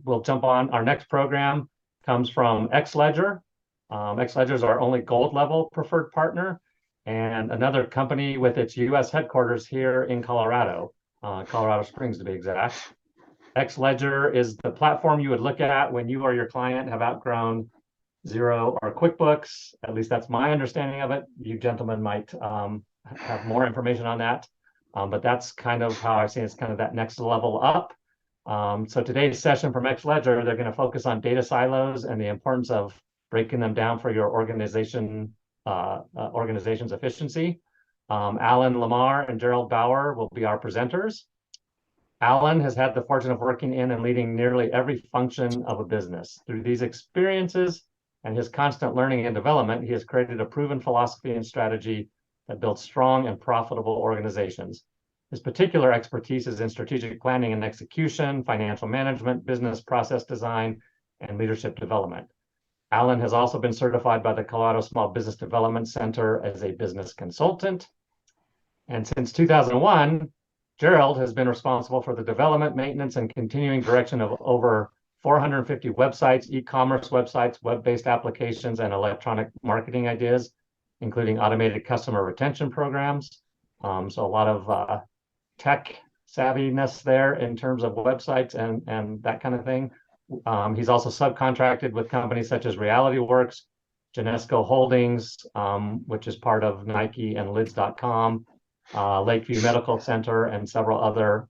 we'll jump on. Our next program comes from Xledger. Xledger is our only gold level preferred partner, and another company with its US headquarters here in Colorado, Colorado Springs to be exact. Xledger is the platform you would look at when you or your client have outgrown Xero or QuickBooks. At least that's my understanding of it. You gentlemen might have more information on that. But that's kind of how I see it's kind of that next level up. So today's session from Xledger, they're going to focus on data silos and the importance of breaking them down for your organization's efficiency. Alan Lamar and Gerald Bauer will be our presenters. Alan has had the fortune of working in and leading nearly every function of a business. Through these experiences and his constant learning and development, he has created a proven philosophy and strategy that builds strong and profitable organizations. His particular expertise is in strategic planning and execution, financial management, business process design, and leadership development. Alan has also been certified by the Colorado Small Business Development Center as a business consultant. And since 2001, Gerald has been responsible for the development, maintenance, and continuing direction of over 450 websites, e-commerce websites, web-based applications, and electronic marketing ideas, including automated customer retention programs. So a lot of tech savviness there in terms of websites and that kind of thing. He's also subcontracted with companies such as RealityWorks, Genesco Holdings, which is part of Nike and Lids.com, Lakeview Medical Center, and several other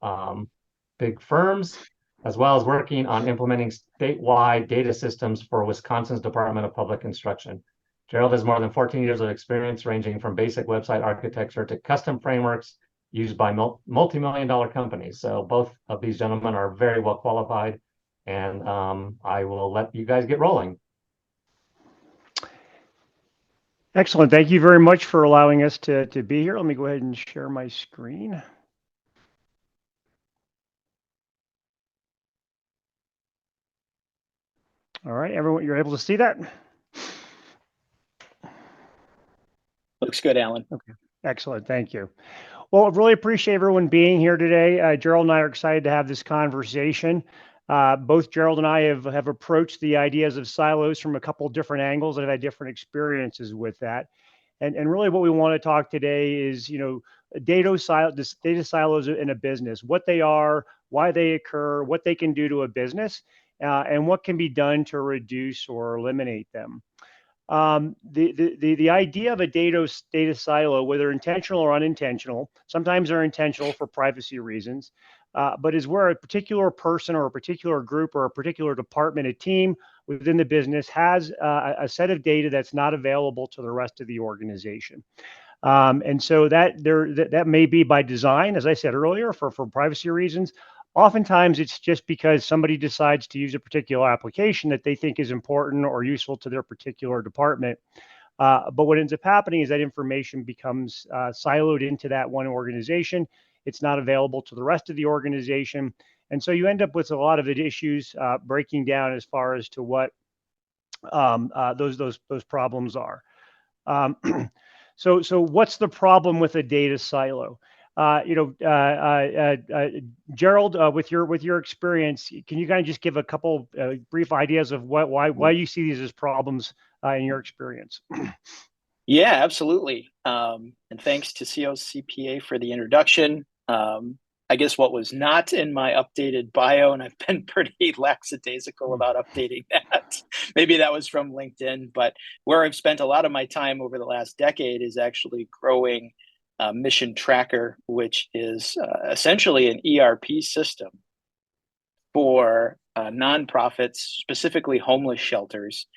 big firms, as well as working on implementing statewide data systems for Wisconsin's Department of Public Instruction. Gerald has more than 14 years of experience ranging from basic website architecture to custom frameworks used by multi-million-dollar companies. So both of these gentlemen are very well qualified, and I will let you guys get rolling. Excellent. Thank you very much for allowing us to be here. Let me go ahead and share my screen. All right, everyone, you're able to see that? Looks good, Alan. Okay, excellent. Thank you. Well, I really appreciate everyone being here today. Gerald and I are excited to have this conversation. Both Gerald and I have approached the ideas of silos from a couple different angles and have had different experiences with that. And really what we want to talk today is, data silos in a business, what they are, why they occur, what they can do to a business, and what can be done to reduce or eliminate them. The idea of a data silo, whether intentional or unintentional, sometimes they're intentional for privacy reasons, but is where a particular person or a particular group or a particular department, a team within the business has a set of data that's not available to the rest of the organization. And so that may be by design, as I said earlier, for privacy reasons. Oftentimes, it's just because somebody decides to use a particular application that they think is important or useful to their particular department. But what ends up happening is that information becomes siloed into that one organization. It's not available to the rest of the organization. And so you end up with a lot of the issues breaking down as far as to what those problems are. So what's the problem with a data silo? Gerald, with your experience, can you kind of just give a couple brief ideas of why you see these as problems in your experience? Yeah, absolutely. And thanks to COCPA for the introduction. I guess what was not in my updated bio, and I've been pretty lackadaisical about updating that. Maybe that was from LinkedIn, but where I've spent a lot of my time over the last decade is actually growing Mission Tracker, which is essentially an ERP system for nonprofits, specifically homeless shelters,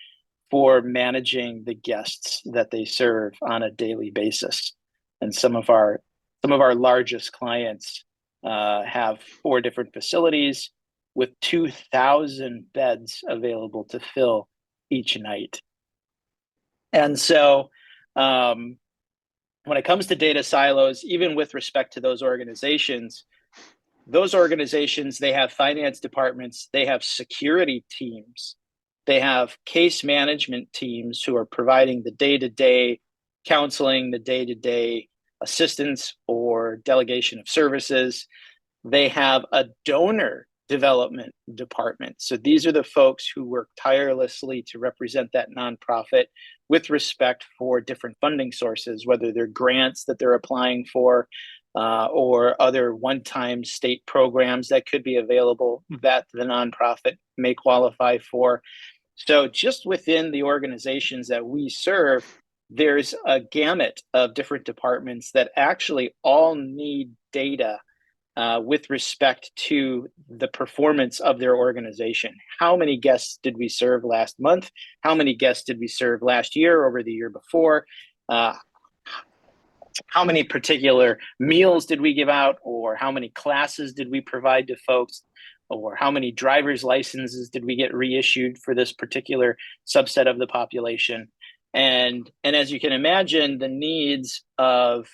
for managing the guests that they serve on a daily basis. And some of our largest clients have 4 different facilities with 2,000 beds available to fill each night. And so when it comes to data silos, even with respect to those organizations, they have finance departments, they have security teams, they have case management teams who are providing the day-to-day counseling, the day-to-day assistance or delegation of services. They have a donor development department. So these are the folks who work tirelessly to represent that nonprofit with respect for different funding sources, whether they're grants that they're applying for, or other one-time state programs that could be available that the nonprofit may qualify for. So just within the organizations that we serve, there's a gamut of different departments that actually all need data with respect to the performance of their organization. How many guests did we serve last month? How many guests did we serve last year, over the year before? How many particular meals did we give out, or how many classes did we provide to folks, or how many driver's licenses did we get reissued for this particular subset of the population? And as you can imagine, the needs of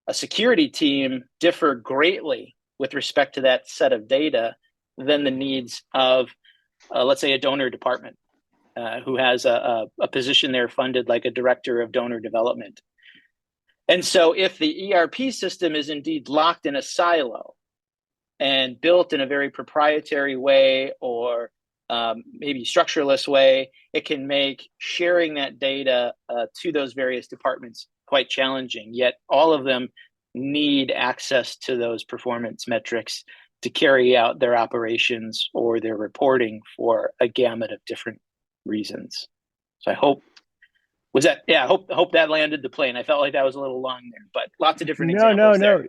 a security team differ greatly with respect to that set of data than the needs of, let's say, a donor department who has a position there funded like a director of donor development. And so if the ERP system is indeed locked in a silo and built in a very proprietary way, or maybe structureless way, it can make sharing that data to those various departments quite challenging. Yet all of them need access to those performance metrics to carry out their operations or their reporting for a gamut of different reasons. So I hope that landed the plane. I felt like that was a little long there, but lots of different examples there.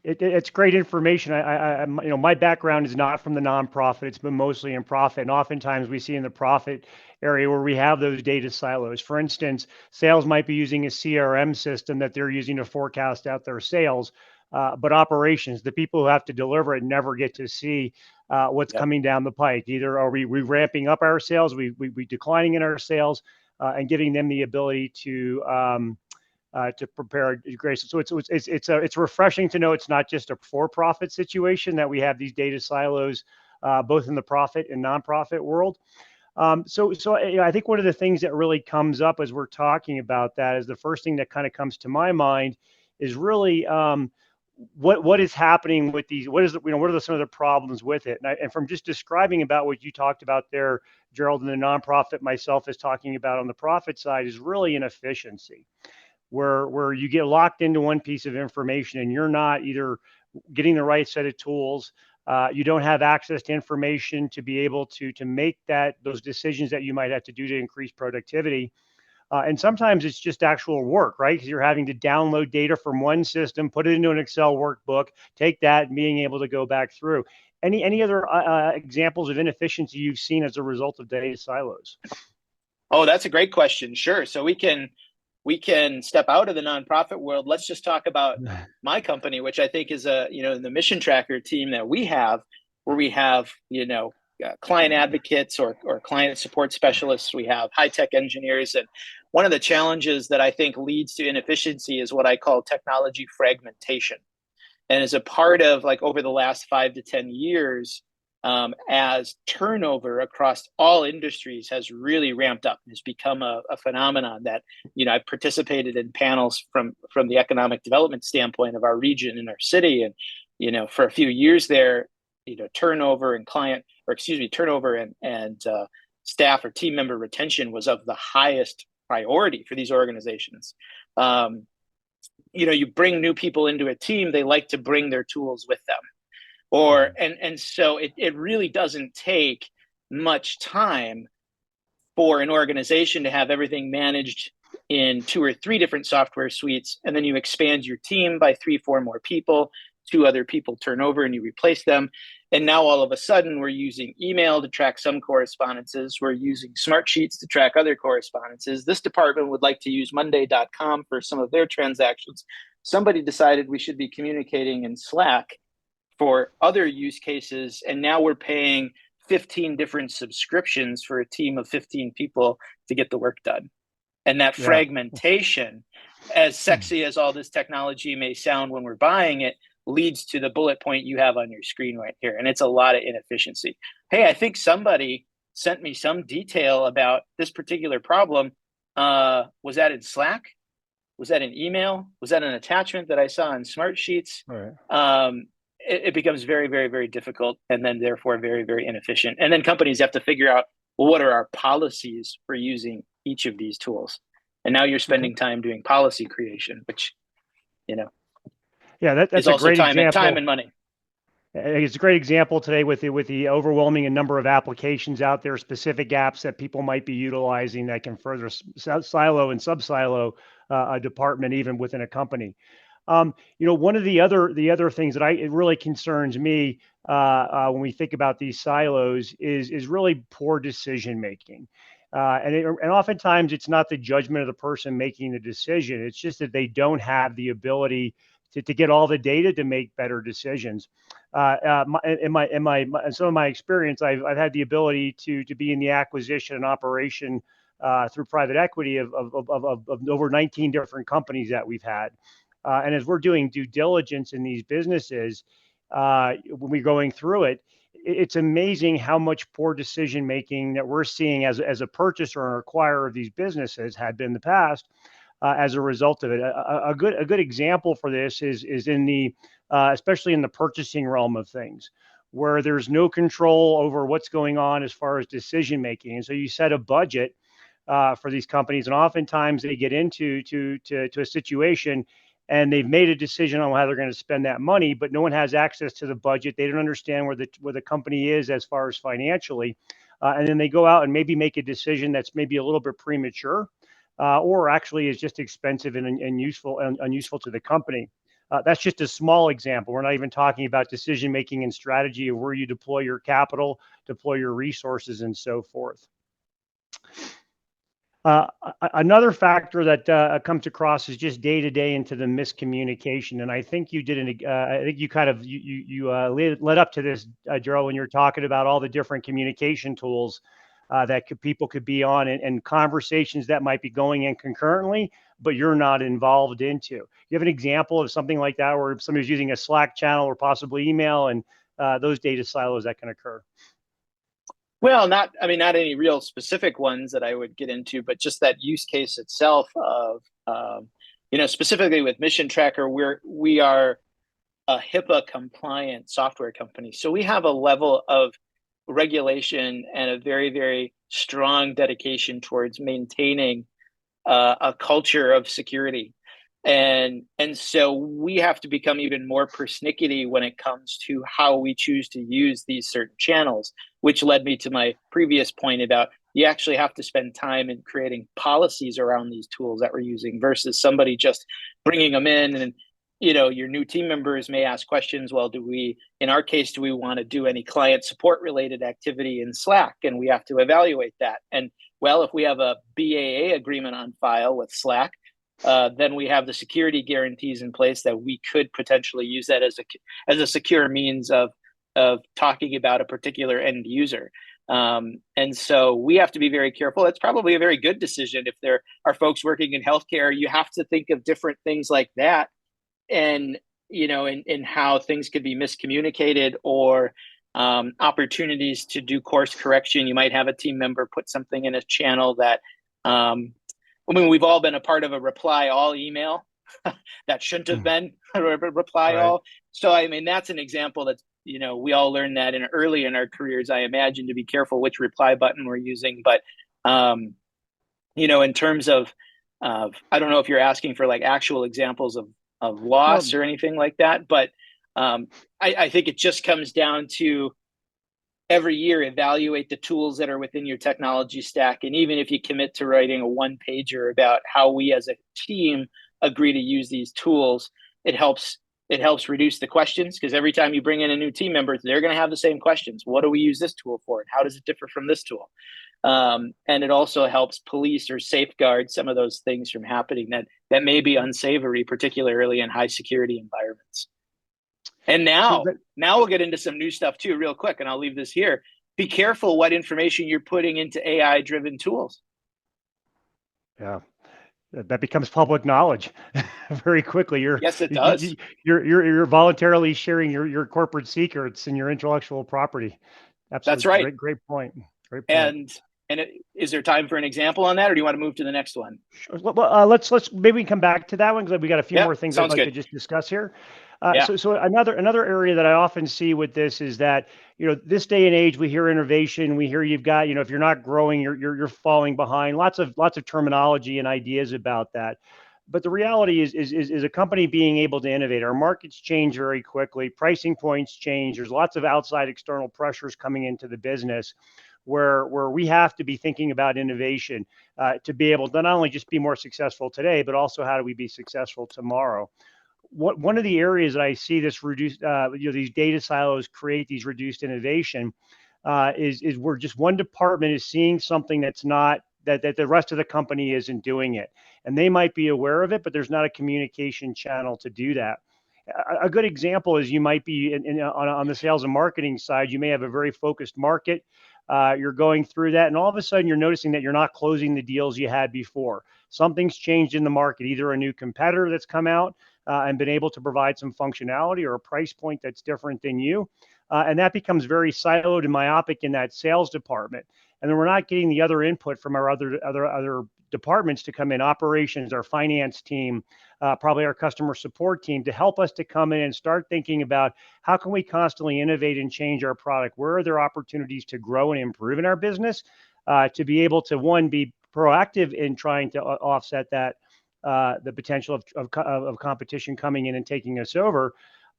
It's great information. My background is not from the nonprofit. It's been mostly in profit. And oftentimes we see in the profit area where we have those data silos. For instance, sales might be using a CRM system that they're using to forecast out their sales. But operations, the people who have to deliver it, never get to see what's coming down the pike. Either are we ramping up our sales, we declining in our sales, and giving them the ability to prepare Grace. So it's refreshing to know it's not just a for-profit situation, that we have these data silos both in the profit and nonprofit world. So I think one of the things that really comes up as we're talking about that is the first thing that kind of comes to my mind is really what is happening with these. What are some of the problems with it? And from just describing about what you talked about there, Gerald, and the nonprofit, myself is talking about on the profit side, is really inefficiency, where you get locked into one piece of information and you're not either getting the right set of tools, you don't have access to information to be able to make those decisions that you might have to do to increase productivity. And sometimes it's just actual work, right? Because you're having to download data from one system, put it into an Excel workbook, take that, and being able to go back through. Any other examples of inefficiency you've seen as a result of data silos? Oh, that's a great question. Sure. So we can step out of the nonprofit world. Let's just talk about my company, which I think is the mission tracker team that we have, where we have, client advocates or client support specialists. We have high-tech engineers. And one of the challenges that I think leads to inefficiency is what I call technology fragmentation. And as a part of, like, over the last 5 to 10 years, as turnover across all industries has really ramped up, has become a phenomenon that, I've participated in panels from the economic development standpoint of our region and our city. And, for a few years there, turnover and staff or team member retention was of the highest priority for these organizations. You bring new people into a team, they like to bring their tools with them. And so it really doesn't take much time for an organization to have everything managed in 2 or 3 different software suites, and then you expand your team by 3, 4 more people, 2 other people turn over and you replace them. And now all of a sudden we're using email to track some correspondences. We're using Smartsheets to track other correspondences. This department would like to use Monday.com for some of their transactions. Somebody decided we should be communicating in Slack for other use cases. And now we're paying 15 different subscriptions for a team of 15 people to get the work done. And that fragmentation, as sexy as all this technology may sound when we're buying it, leads to the bullet point you have on your screen right here. And it's a lot of inefficiency. Hey, I think somebody sent me some detail about this particular problem. Was that in Slack? Was that an email? Was that an attachment that I saw in Smartsheets? Right. it becomes very, very, very difficult, and then therefore very, very inefficient. And then companies have to figure out, well, what are our policies for using each of these tools? And now you're spending time doing policy creation, which, Yeah, that's is a also great time example. and money. It's a great example today with the overwhelming number of applications out there, specific apps that people might be utilizing that can further silo and sub-silo a department even within a company. One of the other things that it really concerns me when we think about these silos is really poor decision making. And oftentimes it's not the judgment of the person making the decision. It's just that they don't have the ability to get all the data to make better decisions. In some of my experience, I've had the ability to be in the acquisition and operation through private equity of over 19 different companies that we've had. And as we're doing due diligence in these businesses, when we're going through it, it's amazing how much poor decision making that we're seeing as a purchaser or acquirer of these businesses had been in the past. As a result of it, a good example for this is in the especially in the purchasing realm of things, where there's no control over what's going on as far as decision making. And so you set a budget for these companies, and oftentimes they get into a situation and they've made a decision on how they're going to spend that money, but no one has access to the budget. They don't understand where the company is as far as financially, and then they go out and maybe make a decision that's maybe a little bit premature. Or actually is just expensive and unuseful to the company. That's just a small example. We're not even talking about decision making and strategy of where you deploy your capital, deploy your resources, and so forth. Another factor that comes across is just day to day into the miscommunication, and I think you did I think you kind of led up to this, Gerald, when you're talking about all the different communication tools that people could be on, and conversations that might be going in concurrently, but you're not involved into. You have an example of something like that where somebody's using a Slack channel or possibly email, and those data silos that can occur? Well, not any real specific ones that I would get into, but just that use case itself of, specifically with Mission Tracker, we are a HIPAA compliant software company. So we have a level of regulation and a very, very strong dedication towards maintaining a culture of security. And so we have to become even more persnickety when it comes to how we choose to use these certain channels, which led me to my previous point about you actually have to spend time in creating policies around these tools that we're using versus somebody just bringing them in. And your new team members may ask questions. Well, in our case, do we want to do any client support related activity in Slack? And we have to evaluate that. And well, if we have a BAA agreement on file with Slack, then we have the security guarantees in place that we could potentially use that as a secure means of talking about a particular end user. And so we have to be very careful. That's probably a very good decision. If there are folks working in healthcare, you have to think of different things like that. And, in how things could be miscommunicated or opportunities to do course correction. You might have a team member put something in a channel that, we've all been a part of a reply all email that shouldn't have been a reply Right. all. So, that's an example that's, we all learned that early in our careers, I imagine, to be careful which reply button we're using. But, in terms of, I don't know if you're asking for like actual examples of loss or anything like that, but I think it just comes down to every year evaluate the tools that are within your technology stack. And even if you commit to writing a one-pager about how we as a team agree to use these tools, it helps reduce the questions, because every time you bring in a new team member, they're going to have the same questions. What do we use this tool for? And how does it differ from this tool? And it also helps police or safeguard some of those things from happening that may be unsavory, particularly in high security environments. And now we'll get into some new stuff too, real quick, and I'll leave this here. Be careful what information you're putting into AI-driven tools. Yeah, that becomes public knowledge very quickly. Yes, it does. You're voluntarily sharing your corporate secrets and your intellectual property. Absolutely. That's right. Great point. Great point. And is there time for an example on that, or do you want to move to the next one? Sure. Well, let's maybe come back to that one, because we got a few more things I'd like to just discuss here. Yeah. So another area that I often see with this is that, this day and age, we hear innovation, we hear you've got, if you're not growing, you're falling behind. Lots of terminology and ideas about that. But the reality is a company being able to innovate. Our markets change very quickly, pricing points change. There's lots of outside external pressures coming into the business, where we have to be thinking about innovation to be able to not only just be more successful today, but also how do we be successful tomorrow. One of the areas that I see this reduced, these data silos create these reduced innovation, is where just one department is seeing something that's not that the rest of the company isn't doing it, and they might be aware of it, but there's not a communication channel to do that. A good example is you might be on the sales and marketing side. You may have a very focused market. You're going through that, and all of a sudden you're noticing that you're not closing the deals you had before. Something's changed in the market, either a new competitor that's come out and been able to provide some functionality, or a price point that's different than you. And that becomes very siloed and myopic in that sales department. And then we're not getting the other input from our other departments to come in, operations, our finance team, probably our customer support team, to help us to come in and start thinking about how can we constantly innovate and change our product? Where are there opportunities to grow and improve in our business, to be able to, one, be proactive in trying to offset that, the potential of competition coming in and taking us over.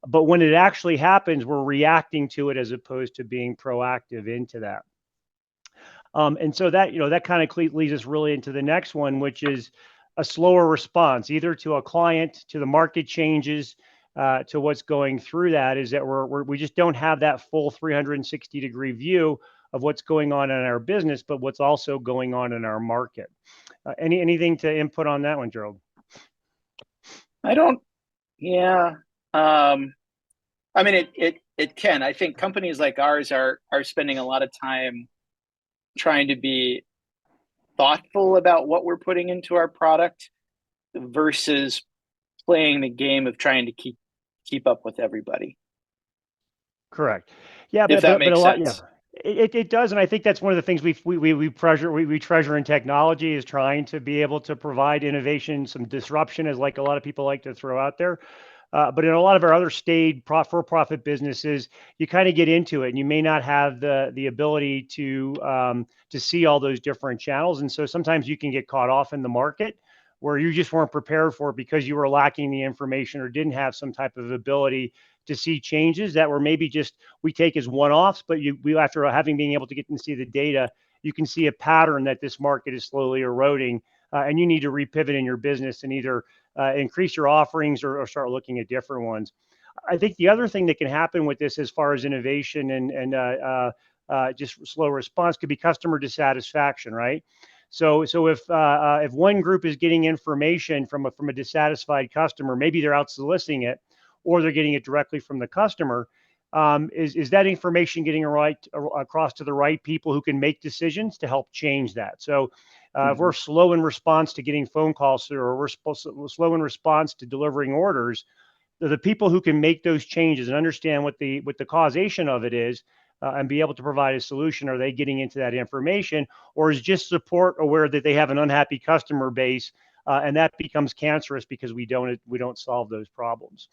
But when it actually happens, we're reacting to it as opposed to being proactive into that. And so that kind of leads us really into the next one, which is a slower response, either to a client, to the market changes, to what's going through that, is that we just don't have that full 360-degree view of what's going on in our business, but what's also going on in our market. Anything to input on that one, Gerald? Yeah. I mean, it can. I think companies like ours are spending a lot of time trying to be thoughtful about what we're putting into our product versus playing the game of trying to keep up with everybody. Correct. Yeah, if that makes a lot, sense. Yeah, it does, and I think that's one of the things we treasure in technology, is trying to be able to provide innovation, some disruption, as like a lot of people like to throw out there. But in a lot of our other staid for-profit businesses, you kind of get into it, and you may not have the ability to see all those different channels, and so sometimes you can get caught off in the market where you just weren't prepared for it because you were lacking the information or didn't have some type of ability to see changes that were maybe just we take as one-offs, but we, after having being able to get and see the data, you can see a pattern that this market is slowly eroding, and you need to repivot in your business and either increase your offerings or start looking at different ones. I think the other thing that can happen with this, as far as innovation and just slow response, could be customer dissatisfaction, right? So if one group is getting information from a dissatisfied customer, maybe they're out soliciting it, or they're getting it directly from the customer. Is that information getting across to the right people who can make decisions to help change that? So if we're slow in response to getting phone calls through, or we're slow in response to delivering orders, the people who can make those changes and understand what the causation of it is, and be able to provide a solution, are they getting into that information, or is just support aware that they have an unhappy customer base, and that becomes cancerous because we don't solve those problems.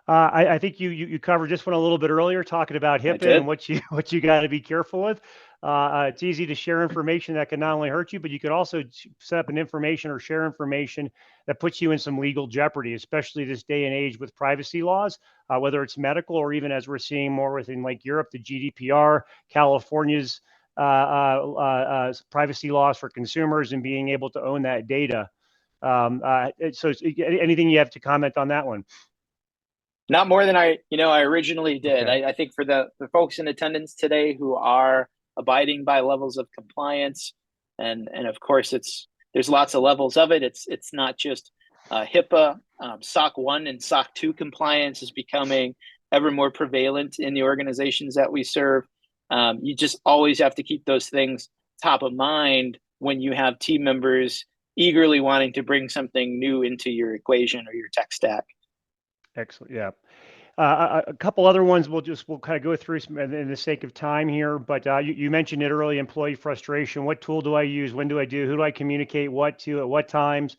I think you covered this one a little bit earlier, talking about HIPAA and what you got to be careful with. It's easy to share information that can not only hurt you, but you could also set up an information or share information that puts you in some legal jeopardy, especially this day and age with privacy laws, whether it's medical or even, as we're seeing more within like Europe, the GDPR, California's privacy laws for consumers, and being able to own that data. So anything you have to comment on that one? Not more than I originally did. Okay. I think for the folks in attendance today who are abiding by levels of compliance, and of course there's lots of levels of it. It's not just HIPAA. SOC 1 and SOC 2 compliance is becoming ever more prevalent in the organizations that we serve. You just always have to keep those things top of mind when you have team members eagerly wanting to bring something new into your equation or your tech stack. Excellent. Yeah. A couple other ones we'll kind of go through in the sake of time here, but you mentioned it early, employee frustration. What tool do I use? When do I do? Who do I communicate what to at what times?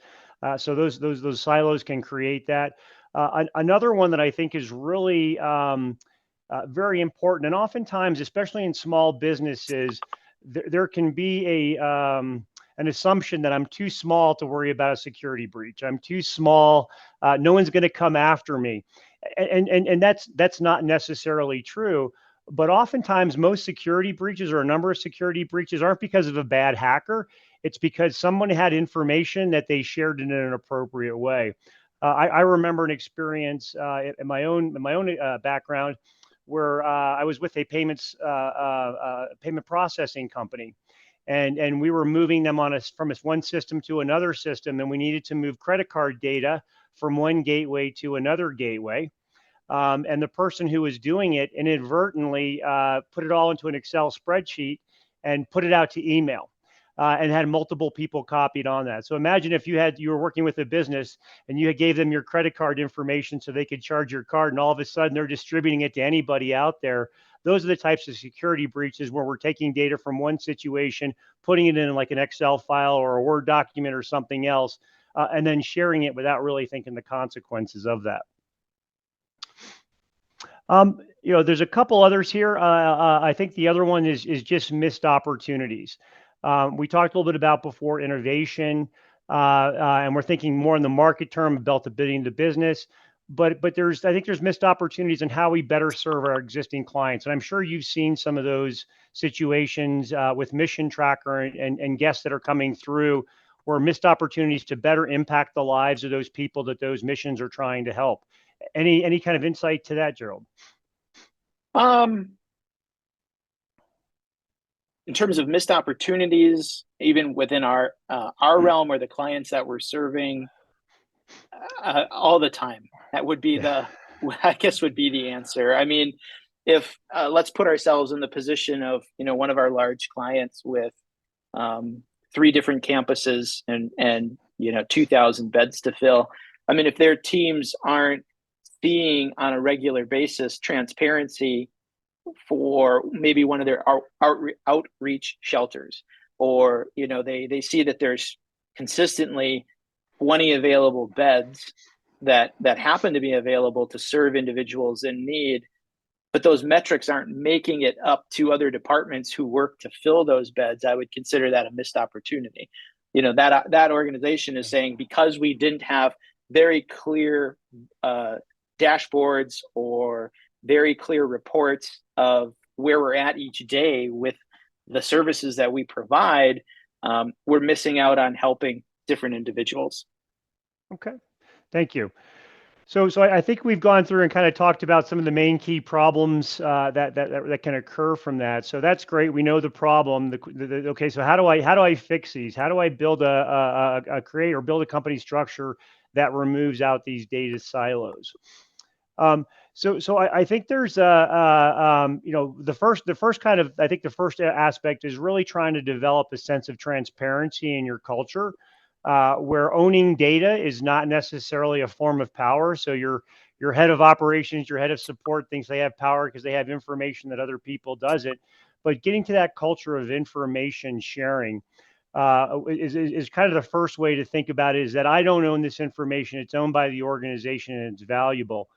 So those silos can create that. Another one that I think is really very important, and oftentimes, especially in small businesses, there can be an assumption that I'm too small to worry about a security breach. I'm too small. No one's going to come after me, and that's not necessarily true. But oftentimes, most security breaches or a number of security breaches aren't because of a bad hacker. It's because someone had information that they shared in an appropriate way. I remember an experience in my own background where I was with a payment processing company, and we were moving them from one system to another system, and we needed to move credit card data from one gateway to another gateway. And the person who was doing it inadvertently put it all into an Excel spreadsheet and put it out to email. And had multiple people copied on that. So imagine if you were working with a business and you gave them your credit card information so they could charge your card, and all of a sudden they're distributing it to anybody out there. Those are the types of security breaches where we're taking data from one situation, putting it in like an Excel file or a Word document or something else, and then sharing it without really thinking the consequences of that. There's a couple others here. I think the other one is just missed opportunities. We talked a little bit about before innovation, and we're thinking more in the market term about the building the business. But I think there's missed opportunities in how we better serve our existing clients. And I'm sure you've seen some of those situations with Mission Tracker and guests that are coming through, where missed opportunities to better impact the lives of those people that those missions are trying to help. Any kind of insight to that, Gerald? In terms of missed opportunities, even within our realm or the clients that we're serving, all the time. That would be I guess would be the answer. I mean, if let's put ourselves in the position of one of our large clients with 3 different campuses and 2,000 beds to fill. I mean, if their teams aren't seeing on a regular basis transparency for maybe one of their outreach shelters, or they see that there's consistently 20 available beds that happen to be available to serve individuals in need, but those metrics aren't making it up to other departments who work to fill those beds, I would consider that a missed opportunity. That organization is saying, because we didn't have very clear dashboards or very clear reports of where we're at each day with the services that we provide, we're missing out on helping different individuals. Okay, thank you. So I think we've gone through and kind of talked about some of the main key problems that can occur from that. So that's great. We know the problem. Okay, so how do I fix these? How do I build create or build a company structure that removes out these data silos? So I think there's the first kind of, I think the first aspect is really trying to develop a sense of transparency in your culture, where owning data is not necessarily a form of power. So your head of operations, your head of support thinks they have power because they have information that other people doesn't. But getting to that culture of information sharing is kind of the first way to think about it, is that I don't own this information. It's owned by the organization and it's valuable.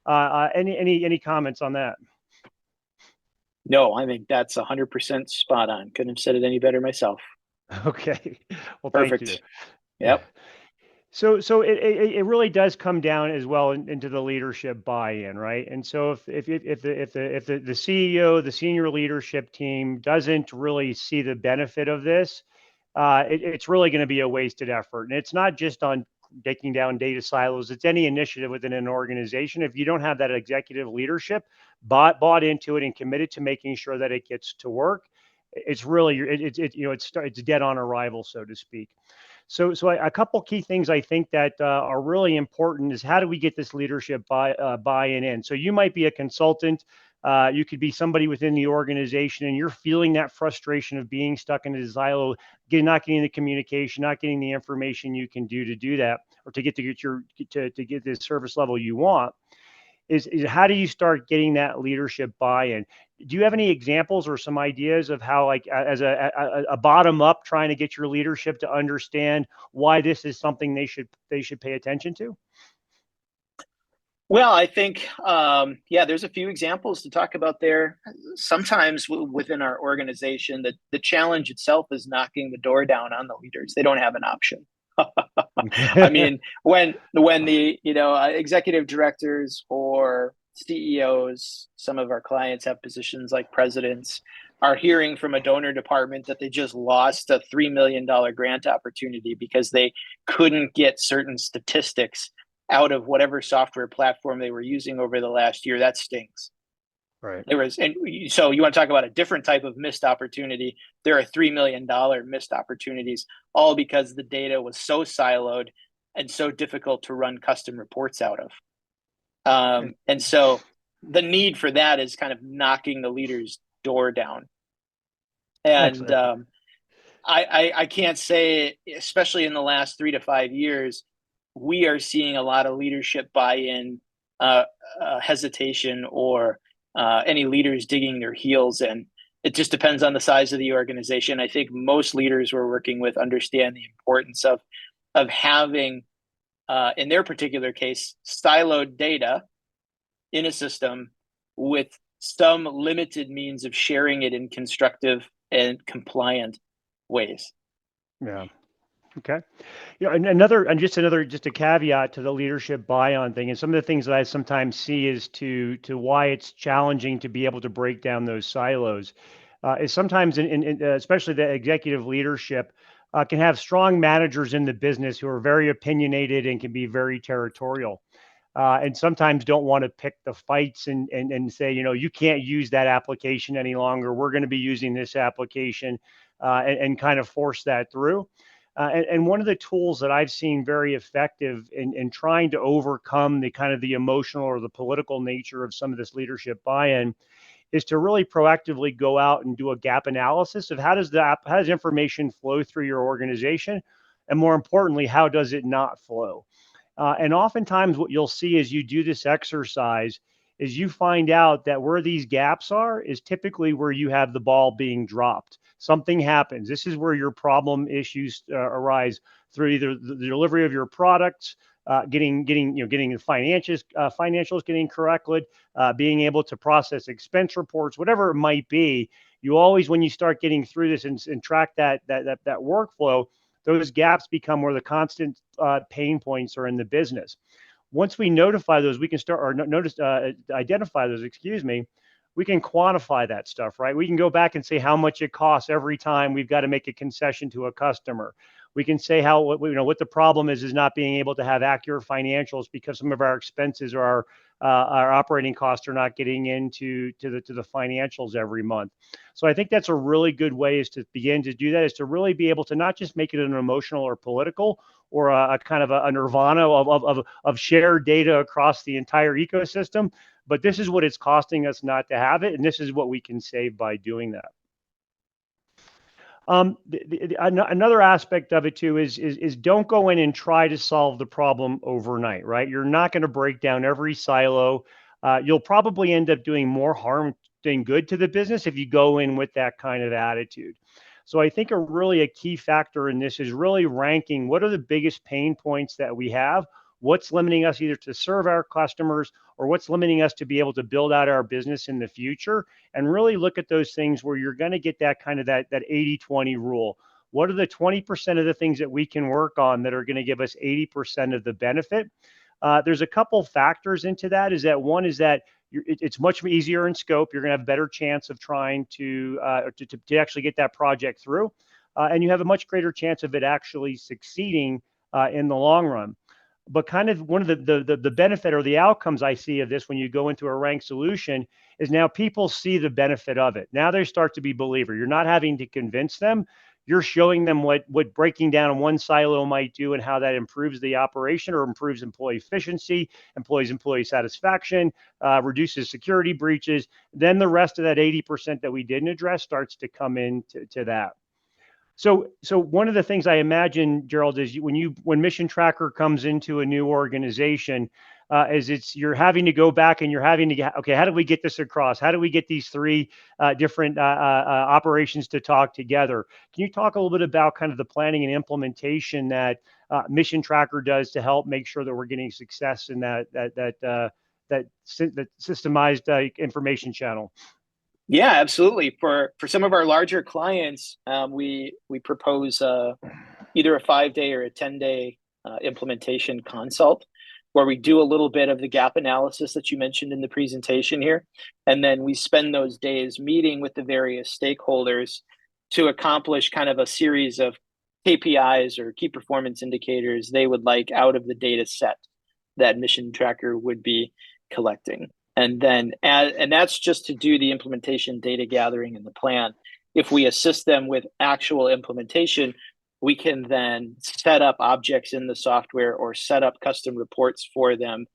Any comments on that? No, I think that's 100% spot on. Couldn't have said it any better myself. Okay, well, Perfect. Thank you. Yep. So it really does come down as well into the leadership buy-in, right? And so if the CEO, the senior leadership team doesn't really see the benefit of this, it's really going to be a wasted effort. And it's not just on taking down data silos. It's any initiative within an organization. If you don't have that executive leadership bought into it and committed to making sure that it gets to work, it's really it's dead on arrival, so to speak. So a couple key things I think that are really important is, how do we get this leadership buy-in in? So you might be a consultant. You could be somebody within the organization, and you're feeling that frustration of being stuck in a silo, not getting the communication, not getting the information you can do that, or to get the service level you want. is how do you start getting that leadership buy-in? Do you have any examples or some ideas of how, like, as a bottom up, trying to get your leadership to understand why this is something they should pay attention to? Well, I think, yeah, there's a few examples to talk about there. Sometimes within our organization, the challenge itself is knocking the door down on the leaders. They don't have an option. I mean, when the executive directors or CEOs, some of our clients have positions like presidents, are hearing from a donor department that they just lost a $3 million grant opportunity because they couldn't get certain statistics out of whatever software platform they were using over the last year, that stings. Right. And so you want to talk about a different type of missed opportunity. There are $3 million missed opportunities, all because the data was so siloed and so difficult to run custom reports out of. And so the need for that is kind of knocking the leader's door down. And I can't say, especially in the last 3 to 5 years, we are seeing a lot of leadership buy-in, hesitation, or any leaders digging their heels in. It just depends on the size of the organization. I think most leaders we're working with understand the importance of having, in their particular case, siloed data in a system with some limited means of sharing it in constructive and compliant ways. Yeah. Okay. And just a caveat to the leadership buy-on thing, and some of the things that I sometimes see is to why it's challenging to be able to break down those silos, is sometimes especially the executive leadership can have strong managers in the business who are very opinionated and can be very territorial. And sometimes don't want to pick the fights and say, you can't use that application any longer. We're going to be using this application, and kind of force that through. And one of the tools that I've seen very effective in trying to overcome the kind of the emotional or the political nature of some of this leadership buy-in is to really proactively go out and do a gap analysis of how does information flow through your organization, and more importantly, how does it not flow? And oftentimes what you'll see as you do this exercise is you find out that where these gaps are is typically where you have the ball being dropped. Something happens. This is where your problem issues arise through either the delivery of your products, getting the financials getting corrected, being able to process expense reports, whatever it might be. You always, when you start getting through this and track that workflow, those gaps become where the constant pain points are in the business. Once we notify those, we can start or identify those, we can quantify that stuff, right? We can go back and say how much it costs every time we've got to make a concession to a customer. We can say what the problem is not being able to have accurate financials because some of our expenses or our operating costs are not getting into the financials every month. So I think that's a really good way is to begin to do that, is to really be able to not just make it an emotional or political or a kind of a nirvana of shared data across the entire ecosystem, but this is what it's costing us not to have it, and this is what we can save by doing that. Another aspect of it too is don't go in and try to solve the problem overnight, right? You're not going to break down every silo. You'll probably end up doing more harm than good to the business if you go in with that kind of attitude. So I think a key factor in this is really ranking what are the biggest pain points that we have, what's limiting us either to serve our customers or what's limiting us to be able to build out our business in the future, and really look at those things where you're going to get that kind of that 80-20 rule. What are the 20% of the things that we can work on that are going to give us 80% of the benefit? There's a couple factors into that. One is that it's much easier in scope. You're going to have a better chance of trying to actually get that project through, and you have a much greater chance of it actually succeeding in the long run. But kind of one of the benefit or the outcomes I see of this when you go into a ranked solution is now people see the benefit of it. Now they start to be believer. You're not having to convince them. You're showing them what breaking down one silo might do and how that improves the operation or improves employee efficiency, employee satisfaction, reduces security breaches. Then the rest of that 80% that we didn't address starts to come into that. So one of the things I imagine, Gerald, is when Mission Tracker comes into a new organization, you're having to go back and you're having to get, okay, how do we get this across? How do we get these three different operations to talk together? Can you talk a little bit about kind of the planning and implementation that Mission Tracker does to help make sure that we're getting success in that systemized information channel? Yeah, absolutely. For some of our larger clients, we propose either a 5-day or a 10-day implementation consult, where we do a little bit of the gap analysis that you mentioned in the presentation here, and then we spend those days meeting with the various stakeholders to accomplish kind of a series of KPIs or key performance indicators they would like out of the data set that Mission Tracker would be collecting. And then, and that's just to do the implementation, data gathering, and the plan. If we assist them with actual implementation, we can then set up objects in the software or set up custom reports for them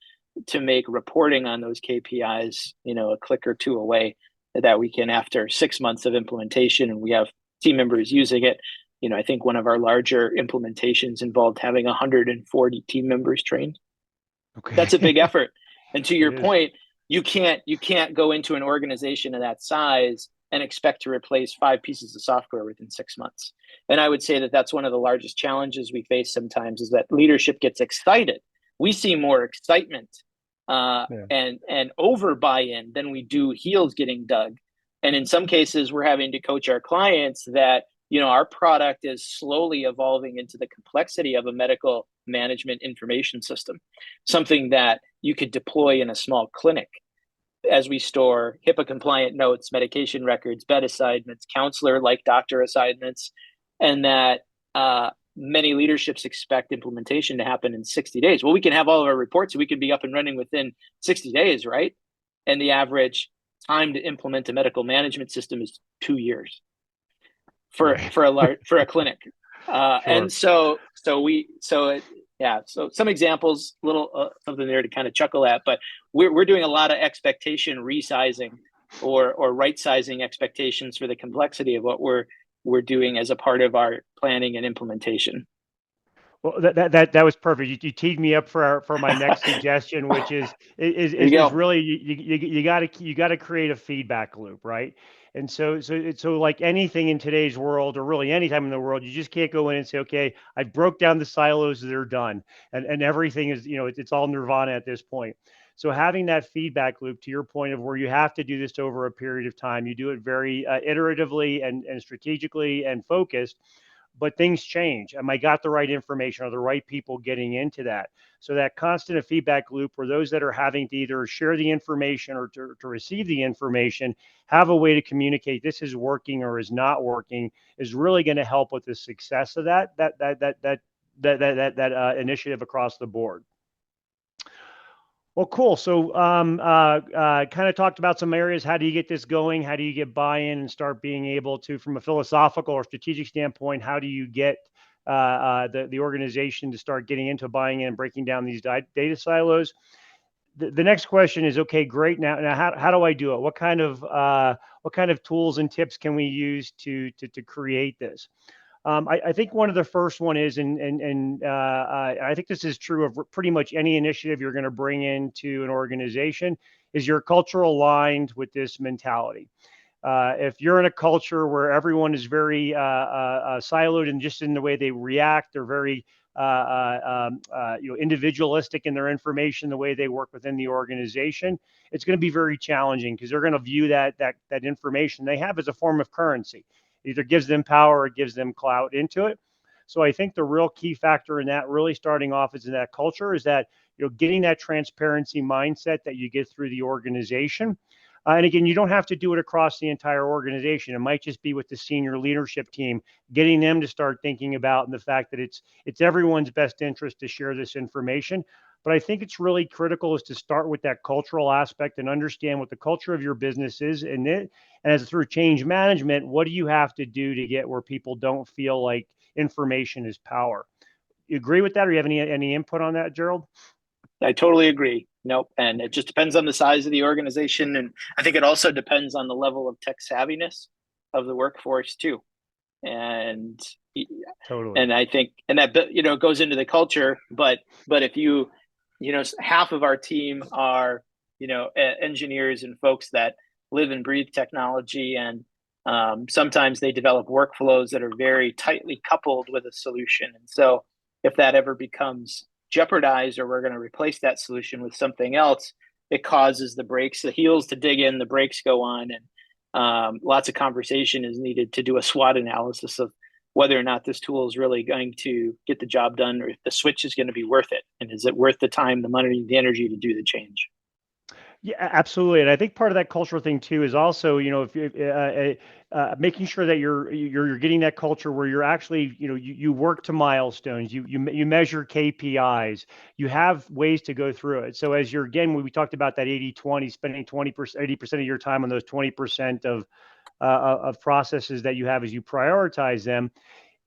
to make reporting on those KPIs, a click or two away, that we can, after 6 months of implementation, and we have team members using it. I think one of our larger implementations involved having 140 team members trained. Okay. That's a big effort. And to your It is. point, you can't go into an organization of that size and expect to replace 5 pieces of software within 6 months. And I would say that that's one of the largest challenges we face sometimes, is that leadership gets excited. We see more excitement and over buy-in than we do heels getting dug. And in some cases, we're having to coach our clients that, our product is slowly evolving into the complexity of a medical management information system, something that you could deploy in a small clinic, as we store HIPAA compliant notes, medication records, bed assignments, counselor like doctor assignments, and that many leaderships expect implementation to happen in 60 days. Well, we can have all of our reports, so we can be up and running within 60 days, right? And the average time to implement a medical management system is 2 years for a clinic. Sure. And so some examples, little something there to kind of chuckle at, but we're doing a lot of expectation resizing or right sizing expectations for the complexity of what we're doing as a part of our planning and implementation. Well, that was perfect. You teed me up for my next suggestion, which is really you got to create a feedback loop, right? And so like anything in today's world, or really any time in the world, you just can't go in and say, okay, I broke down the silos, they're done, and everything is, it's all nirvana at this point. So having that feedback loop, to your point, of where you have to do this over a period of time, you do it very iteratively and strategically and focused. But things change. Am I got the right information? Are the right people getting into that? So that constant feedback loop, where those that are having to either share the information or to receive the information have a way to communicate this is working or is not working, is really going to help with the success of that initiative across the board. Well, cool. So kind of talked about some areas. How do you get this going? How do you get buy-in and start being able to, from a philosophical or strategic standpoint, how do you get the organization to start getting into buying in and breaking down these data silos? The next question is, okay, great. Now how do I do it? What kind of tools and tips can we use to create this? I think one of the first one is, and I think this is true of pretty much any initiative you're going to bring into an organization, is your culture aligned with this mentality. If you're in a culture where everyone is very siloed and just in the way they react, they're very individualistic in their information, the way they work within the organization, it's going to be very challenging, because they're going to view that information they have as a form of currency. It either gives them power or it gives them clout into it. So I think the real key factor in that, really starting off is in that culture, is that getting that transparency mindset that you get through the organization. And again, you don't have to do it across the entire organization. It might just be with the senior leadership team, getting them to start thinking about the fact that it's everyone's best interest to share this information. But I think it's really critical is to start with that cultural aspect and understand what the culture of your business is. And as through change management, what do you have to do to get where people don't feel like information is power? You agree with that, or you have any input on that, Gerald? I totally agree. Nope. And it just depends on the size of the organization. And I think it also depends on the level of tech savviness of the workforce too. And totally. And I think, and that, goes into the culture, but if you half of our team are, engineers and folks that live and breathe technology. And sometimes they develop workflows that are very tightly coupled with a solution. And so if that ever becomes jeopardized or we're going to replace that solution with something else, it causes the heels to dig in, the brakes go on, and lots of conversation is needed to do a SWOT analysis of whether or not this tool is really going to get the job done, or if the switch is going to be worth it. And is it worth the time, the money, the energy to do the change? Yeah, absolutely. And I think part of that cultural thing too is also, if making sure that you're getting that culture where you're actually, you work to milestones, you measure KPIs, you have ways to go through it. So as when we talked about that 80-20, spending 20%, 80% of your time on those 20% of processes that you have as you prioritize them,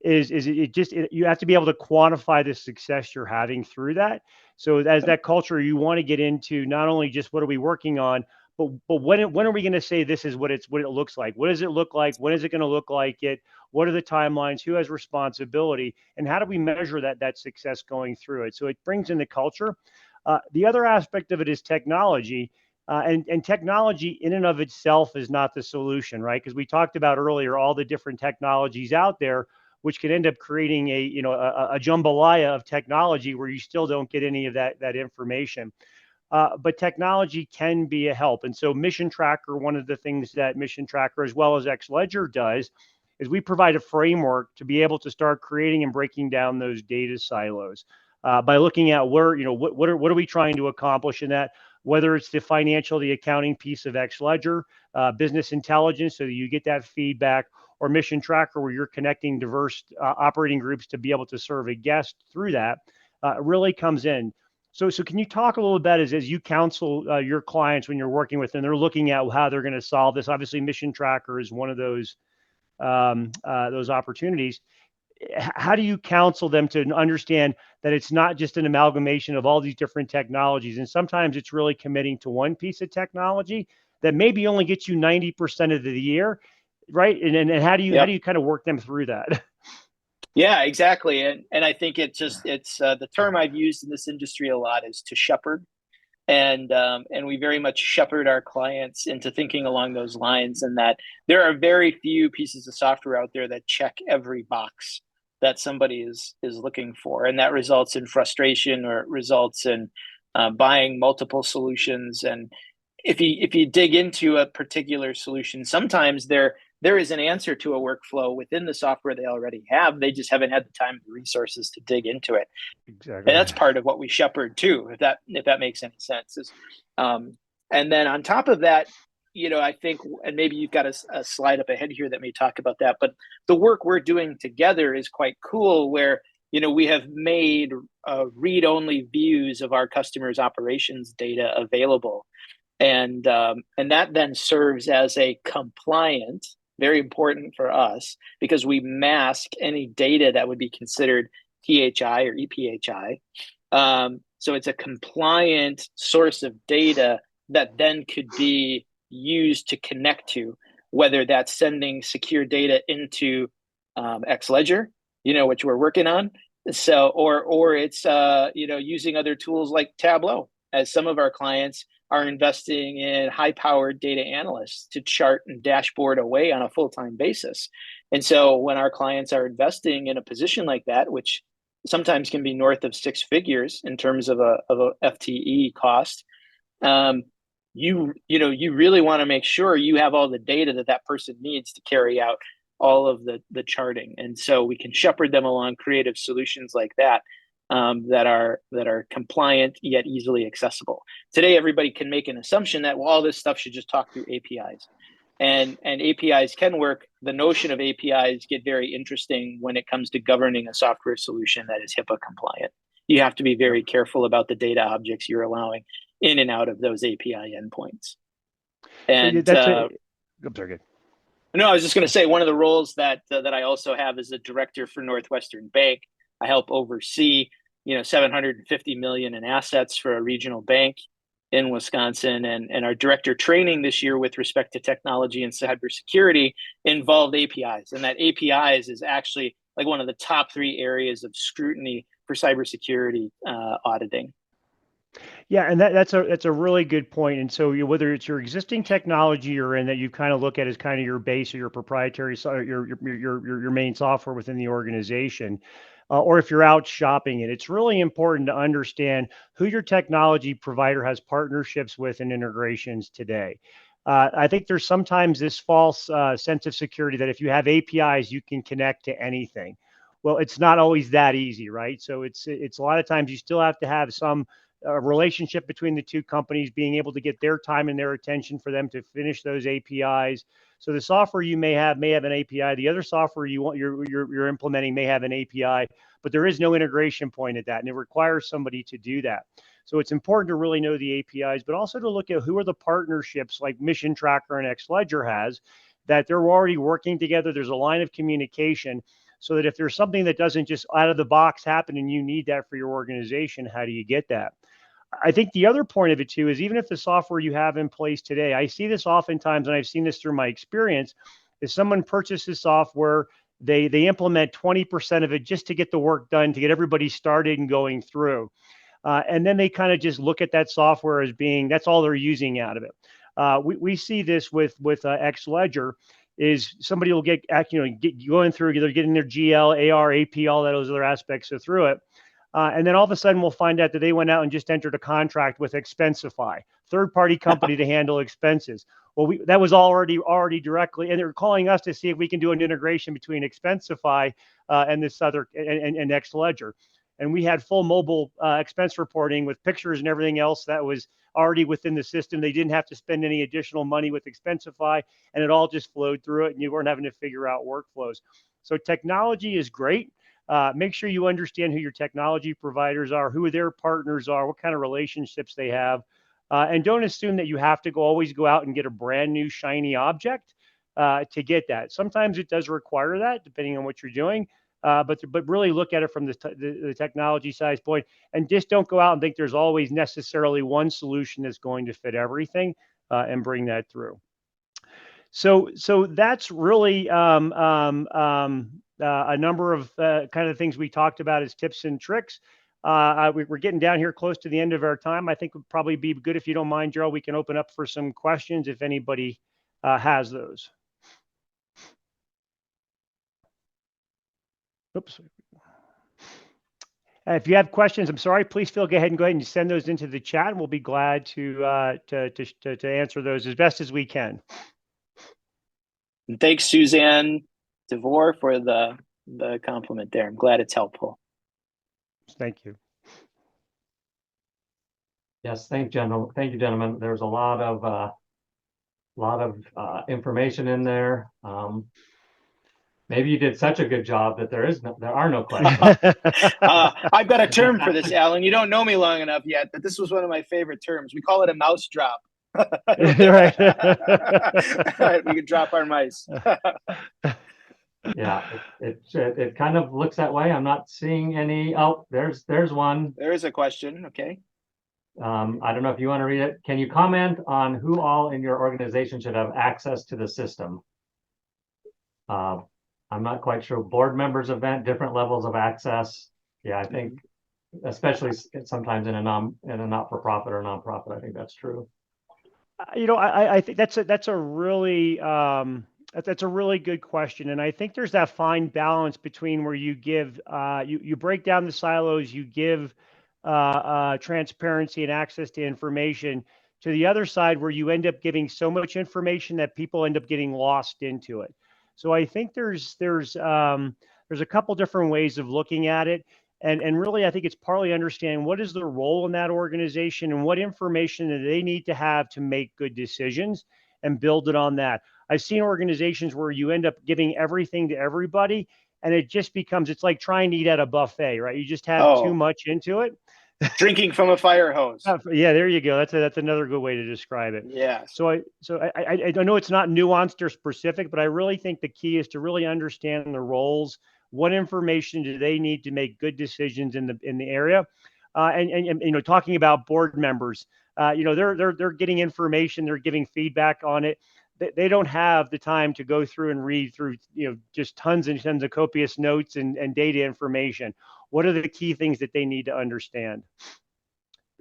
you have to be able to quantify the success you're having through that. So as that culture, you want to get into not only just what are we working on, but when are we going to say this is what it looks like? What does it look like? When is it going to look like it? What are the timelines? Who has responsibility? And how do we measure that success going through it? So it brings in the culture. The other aspect of it is technology. And technology in and of itself is not the solution, right? Because we talked about earlier all the different technologies out there, which could end up creating a jambalaya of technology where you still don't get any of that information. But technology can be a help. And so Mission Tracker, one of the things that Mission Tracker as well as Xledger does is we provide a framework to be able to start creating and breaking down those data silos by looking at where, what are we trying to accomplish in that, whether it's the financial, the accounting piece of Xledger, business intelligence, so that you get that feedback, or Mission Tracker, where you're connecting diverse operating groups to be able to serve a guest through that, really comes in. So can you talk a little bit as you counsel your clients when you're working with them, they're looking at how they're going to solve this. Obviously, Mission Tracker is one of those opportunities. How do you counsel them to understand that it's not just an amalgamation of all these different technologies, and sometimes it's really committing to one piece of technology that maybe only gets you 90% of the year, right? And how do you kind of work them through that? Yeah, exactly. And I think it's the term I've used in this industry a lot is to shepherd. And we very much shepherd our clients into thinking along those lines, and that there are very few pieces of software out there that check every box that somebody is looking for. And that results in frustration, or it results in buying multiple solutions. And if you dig into a particular solution, sometimes there is an answer to a workflow within the software they already have. They just haven't had the time and resources to dig into it. Exactly. And that's part of what we shepherd too, if that makes any sense. And then on top of that, I think, and maybe you've got a slide up ahead here that may talk about that, but the work we're doing together is quite cool, where we have made read-only views of our customers' operations data available. And that then serves as a compliant, very important for us, because we mask any data that would be considered PHI or EPHI. So it's a compliant source of data that then could be used to connect to, whether that's sending secure data into Xledger, which we're working on. So, or it's using other tools like Tableau, as some of our clients are investing in high-powered data analysts to chart and dashboard away on a full-time basis. And so when our clients are investing in a position like that, which sometimes can be north of six figures in terms of a FTE cost, you really want to make sure you have all the data that person needs to carry out all of the charting. And so we can shepherd them along creative solutions like that. That are compliant yet easily accessible. Today, everybody can make an assumption that all this stuff should just talk through APIs, and APIs can work. The notion of APIs get very interesting when it comes to governing a software solution that is HIPAA compliant. You have to be very careful about the data objects you're allowing in and out of those API endpoints. And I'm sorry, good. No, I was just going to say, one of the roles that I also have as a director for Northwestern Bank. I help oversee, $750 million in assets for a regional bank in Wisconsin, and our director training this year with respect to technology and cybersecurity involved APIs, and that APIs is actually like one of the top 3 areas of scrutiny for cybersecurity auditing. Yeah, and that's a really good point. And so whether it's your existing technology you're in that you kind of look at as kind of your base or your proprietary, your main software within the organization, or if you're out shopping it, it's really important to understand who your technology provider has partnerships with and integrations today. I think there's sometimes this false sense of security that if you have APIs, you can connect to anything. Well, it's not always that easy, right? So it's a lot of times you still have to have some relationship between the two companies, being able to get their time and their attention for them to finish those APIs. So the software you may have an API. The other software you're implementing may have an API, but there is no integration point at that, and it requires somebody to do that. So it's important to really know the APIs, but also to look at who are the partnerships like Mission Tracker and Xledger has, that they're already working together. There's a line of communication so that if there's something that doesn't just out of the box happen and you need that for your organization, how do you get that? I think the other point of it too is even if the software you have in place today, I see this oftentimes, and I've seen this through my experience, is someone purchases software, they implement 20% of it just to get the work done, to get everybody started and going through. And then they kind of just look at that software as being, that's all they're using out of it. We see this with Xledger, is somebody will get going through, they're getting their GL, AR, AP, all those other aspects of through it. And then all of a sudden we'll find out that they went out and just entered a contract with Expensify, third-party company to handle expenses. Well, that was already directly, and they're calling us to see if we can do an integration between Expensify and this other and Xledger. And we had full mobile expense reporting with pictures and everything else that was already within the system. They didn't have to spend any additional money with Expensify, and it all just flowed through it, and you weren't having to figure out workflows. So technology is great. Make sure you understand who your technology providers are, who their partners are, what kind of relationships they have, and don't assume that you have to always go out and get a brand new shiny object to get that. Sometimes it does require that, depending on what you're doing. But really look at it from the technology size point, and just don't go out and think there's always necessarily one solution that's going to fit everything, and bring that through. So that's really a number of kind of things we talked about as tips and tricks. We're getting down here close to the end of our time. I think it would probably be good, if you don't mind, Gerald, we can open up for some questions if anybody has those. Oops. If you have questions, I'm sorry, please go ahead and send those into the chat, and we'll be glad to answer those as best as we can. And thanks, Suzanne DeVore, for the compliment there. I'm glad it's helpful. Thank you. Yes, thank you, gentlemen. There's a lot of information in there. Maybe you did such a good job that there are no questions. I've got a term for this, Alan. You don't know me long enough yet, but this was one of my favorite terms. We call it a mouse drop. Right. We can drop our mice. Yeah, it kind of looks that way. I'm not seeing any. Oh, there's one. There is a question. Okay. I don't know if you want to read it. Can you comment on who all in your organization should have access to the system? I'm not quite sure. Board members event, different levels of access. Yeah, I think, especially sometimes in a not-for-profit or nonprofit, I think that's true. I think that's a really good question, and I think there's that fine balance between where you give you break down the silos, you give transparency and access to information, to the other side where you end up giving so much information that people end up getting lost into it. So I think there's a couple different ways of looking at it. And really, I think it's partly understanding what is their role in that organization and what information do they need to have to make good decisions and build it on that. I've seen organizations where you end up giving everything to everybody, and it just becomes, it's like trying to eat at a buffet, right? You just have too much into it. Drinking from a fire hose. Yeah, there you go. That's another good way to describe it. Yeah. So I know it's not nuanced or specific, but I really think the key is to really understand the roles. What information do they need to make good decisions in the area? And talking about board members, they're getting information, they're giving feedback on it. They don't have the time to go through and read through, just tons and tons of copious notes and data information. What are the key things that they need to understand?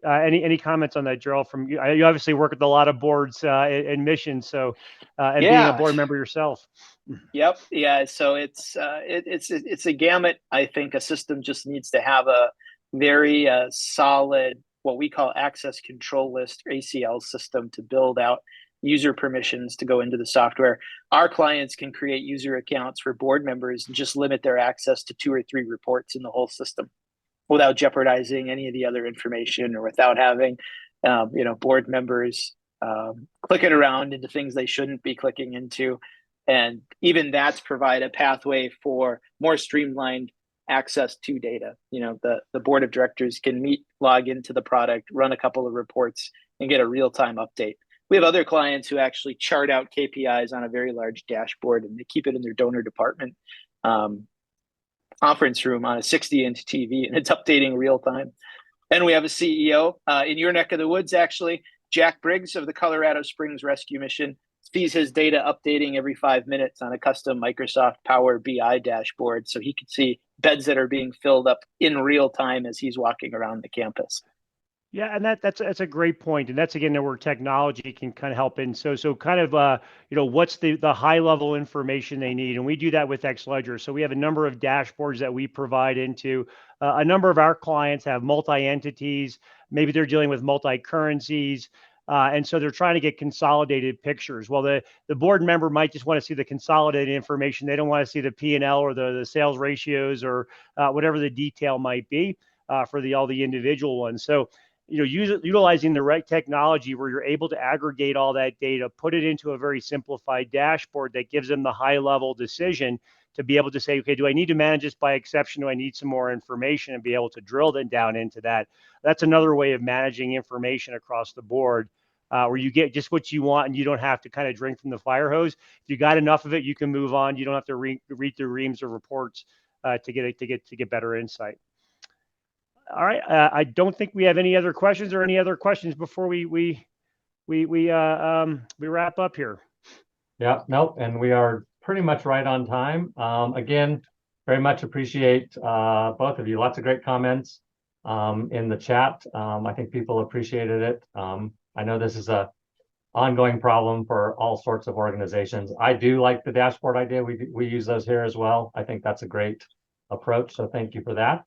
Any comments on that, Gerald? From you, you obviously work with a lot of boards and missions, so and being a Yeah. board member yourself. Yep. Yeah. So it's a gamut. I think a system just needs to have a very solid, what we call access control list, or ACL system, to build out user permissions to go into the software. Our clients can create user accounts for board members and just limit their access to 2 or 3 reports in the whole system without jeopardizing any of the other information, or without having, board members clicking around into things they shouldn't be clicking into. And even that's provide a pathway for more streamlined access to data. The board of directors can meet, log into the product, run a couple of reports, and get a real-time update. We have other clients who actually chart out KPIs on a very large dashboard, and they keep it in their donor department conference room on a 60-inch TV, and it's updating real time. Then we have a CEO in your neck of the woods, actually, Jack Briggs of the Colorado Springs Rescue Mission, sees his data updating every 5 minutes on a custom Microsoft Power BI dashboard, so he can see beds that are being filled up in real time as he's walking around the campus. Yeah, and that's a great point, and that's again where technology can kind of help in. So kind of what's the high level information they need, and we do that with Xledger. So we have a number of dashboards that we provide into. A number of our clients have multi entities, maybe they're dealing with multi currencies. And so they're trying to get consolidated pictures. Well, the board member might just want to see the consolidated information. They don't want to see the P&L or the sales ratios or whatever the detail might be for all the individual ones. So, utilizing the right technology where you're able to aggregate all that data, put it into a very simplified dashboard that gives them the high level decision to be able to say, okay, do I need to manage this by exception? Do I need some more information, and be able to drill then down into that? That's another way of managing information across the board, where you get just what you want and you don't have to kind of drink from the fire hose. If you got enough of it, you can move on. You don't have to read through reams of reports to get better insight. All right. I don't think we have any other questions before we wrap up here. Yeah, nope. And we are pretty much right on time. Again, very much appreciate both of you. Lots of great comments in the chat. I think people appreciated it. I know this is a ongoing problem for all sorts of organizations. I do like the dashboard idea. We use those here as well. I think that's a great approach. So thank you for that.